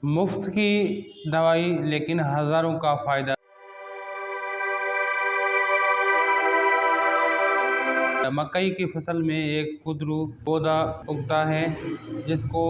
मुफ्त की दवाई लेकिन हज़ारों का फ़ायदा। मकई की फसल में एक खुदरू पौधा उगता है जिसको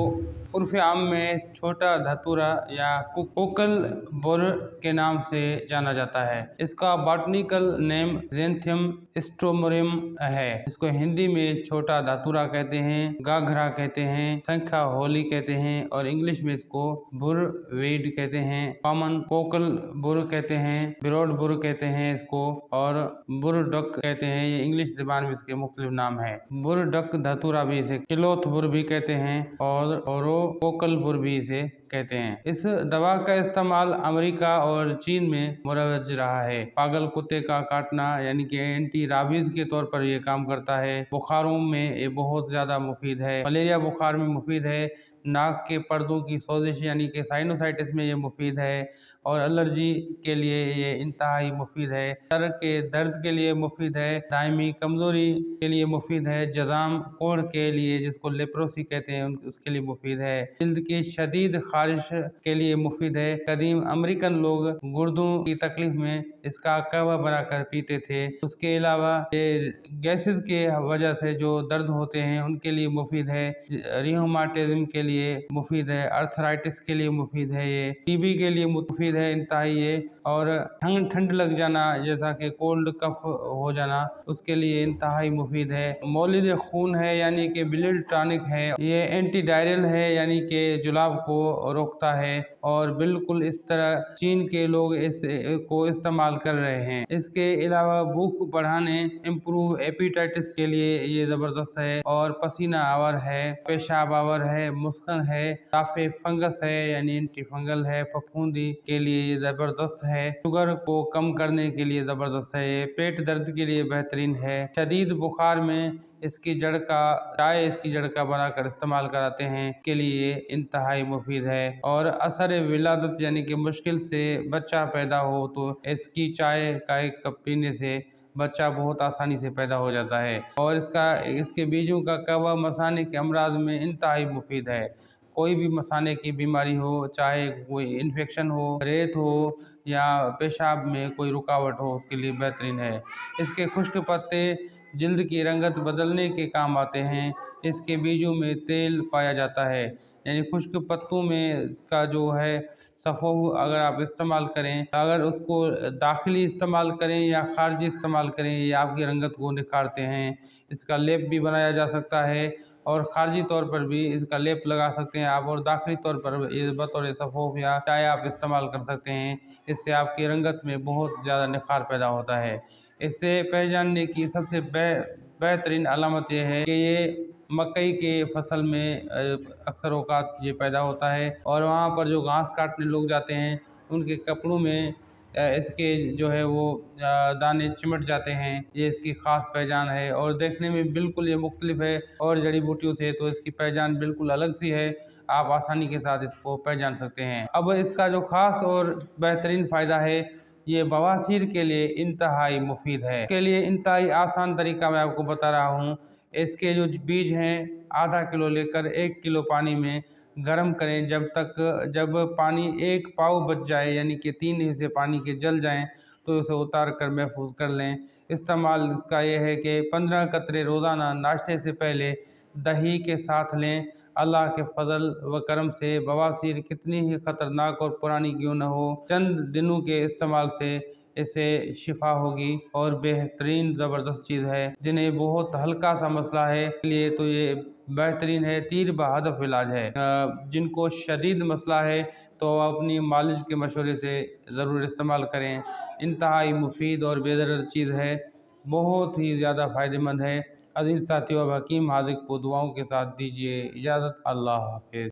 उर्फ आम में छोटा धतूरा या कोकल बुर के नाम से जाना जाता है। इसका बॉटनिकल नेम ज़ैंथियम स्ट्रोमोरियम है। इसको हिंदी में छोटा धतूरा कहते हैं, गाघरा कहते हैं, संख्या होली कहते हैं और इंग्लिश में इसको बुर वेड कहते हैं, कॉमन कोकल बुर कहते हैं, ब्रॉड बुर कहते हैं इसको, और बुर डक कहते हैं। ये इंग्लिश ज़बान में इसके मुख्तलिफ नाम है। बुर डक धतूरा भी इसे किलोथ बुर भी कहते हैं और कोकल बुर भी इसे कहते हैं। इस दवा का इस्तेमाल अमेरिका और चीन में मुरव्वज रहा है। पागल कुत्ते का काटना यानी कि एंटी राबीज के तौर पर ये काम करता है। बुखारों में ये बहुत ज्यादा मुफीद है। मलेरिया बुखार में मुफीद है। नाक के पर्दों की सोजिश यानी कि साइनोसाइटिस में ये मुफीद है और एलर्जी के लिए ये इंतहाई मुफीद है। सर के दर्द के लिए मुफीद है। दायमी कमजोरी के लिए मुफीद है। जज़ाम कोढ़ के लिए जिसको लेप्रोसी कहते हैं उसके लिए मुफीद है। जिल्द की शदीद खारिश के लिए मुफीद है। कदीम अमेरिकन लोग गुर्दों की तकलीफ में इसका कहवा बनाकर पीते थे। उसके अलावा ये गैसेस के वजह से जो दर्द होते हैं उनके लिए मुफीद है। रियोमाटिज्म के लिए मुफीद है। अर्थराइटिस के लिए मुफीद है। ये टीबी के लिए मुफीद है इंतहाई ये। और ठंड लग जाना जैसा कि कोल्ड कफ हो जाना उसके लिए इंतहाई मुफीद है। मौलिद खून है यानी कि ब्लड टॉनिक है। ये एंटी डायरियल है यानी कि जुलाब को रोकता है और बिल्कुल इस तरह चीन के लोग इसको इस्तेमाल कर रहे हैं। इसके अलावा भूख बढ़ाने, इम्प्रूव एपिटाइटिस के लिए ये जबरदस्त है। और पसीना आवर है, पेशाब आवर है, मुस्कन है, ताफे फंगस है यानी एंटी फंगल है, फफूंदी के लिए ये जबरदस्त है। शुगर को कम करने के लिए जबरदस्त है। ये पेट दर्द के लिए बेहतरीन है। शदीद बुखार में इसकी जड़ का बनाकर इस्तेमाल कराते हैं के लिए इंतहाई मुफीद है। और असर विलादत यानी कि मुश्किल से बच्चा पैदा हो तो इसकी चाय का एक कप पीने से बच्चा बहुत आसानी से पैदा हो जाता है। और इसके बीजों का कहवा मसाने के अमराज में इंतहाई मुफीद है। कोई भी मसाने की बीमारी हो, चाहे कोई इन्फेक्शन हो, रेत हो या पेशाब में कोई रुकावट हो, उसके लिए बेहतरीन है। इसके खुश्क पत्ते जिल्द की रंगत बदलने के काम आते हैं। इसके बीजों में तेल पाया जाता है यानी खुश्क पत्तों में इसका जो है सफ़ो अगर आप इस्तेमाल करें, अगर उसको दाखिली इस्तेमाल करें या खारजी इस्तेमाल करें, ये आपकी रंगत को निखारते हैं। इसका लेप भी बनाया जा सकता है और खारजी तौर पर भी इसका लेप लगा सकते हैं आप, और दाखिली तौर पर ये बतौर सफ़ोफ या चाय आप इस्तेमाल कर सकते हैं। इससे आपकी रंगत में बहुत ज़्यादा निखार पैदा होता है। इससे पहचानने की सबसे बेहतरीन अलामत यह है कि ये मकई के फसल में अक्सर औकात ये पैदा होता है और वहाँ पर जो घास काटने लोग जाते हैं उनके कपड़ों में इसके जो है वो दाने चिमट जाते हैं। ये इसकी ख़ास पहचान है और देखने में बिल्कुल ये मुख्तलिफ है और जड़ी बूटियों से तो इसकी पहचान बिल्कुल अलग सी है। आप आसानी के साथ इसको पहचान सकते हैं। अब इसका जो ख़ास और बेहतरीन फ़ायदा है, ये बवासीर के लिए इंतहाई मुफीद है। इसके लिए इंतहाई आसान तरीका मैं आपको बता रहा हूँ। इसके जो बीज हैं आधा किलो लेकर 1 किलो पानी में गर्म करें जब पानी 1 पाव बच जाए यानी कि 3 हिस्से पानी के जल जाएं तो उसे उतार कर महफूज कर लें। इस्तेमाल इसका यह है कि 15 कतरे रोज़ाना नाश्ते से पहले दही के साथ लें। अल्लाह के फजल व करम से बवासीर कितनी ही ख़तरनाक और पुरानी क्यों न हो, चंद दिनों के इस्तेमाल से इससे शिफा होगी और बेहतरीन ज़बरदस्त चीज़ है। जिन्हें बहुत हल्का सा मसला है लिए तो ये बेहतरीन है, तीर बहदफ इलाज है। जिनको शदीद मसला है तो अपनी मालिश के मशवरे से ज़रूर इस्तेमाल करें। इंतहाई मुफीद और बेदरद चीज़ है, बहुत ही ज़्यादा फ़ायदेमंद है। अज़ीज़ साथियों, अब हकीम हाज़िक को दुआओं के साथ दीजिए इजाज़त। अल्लाह हाफ़िज़।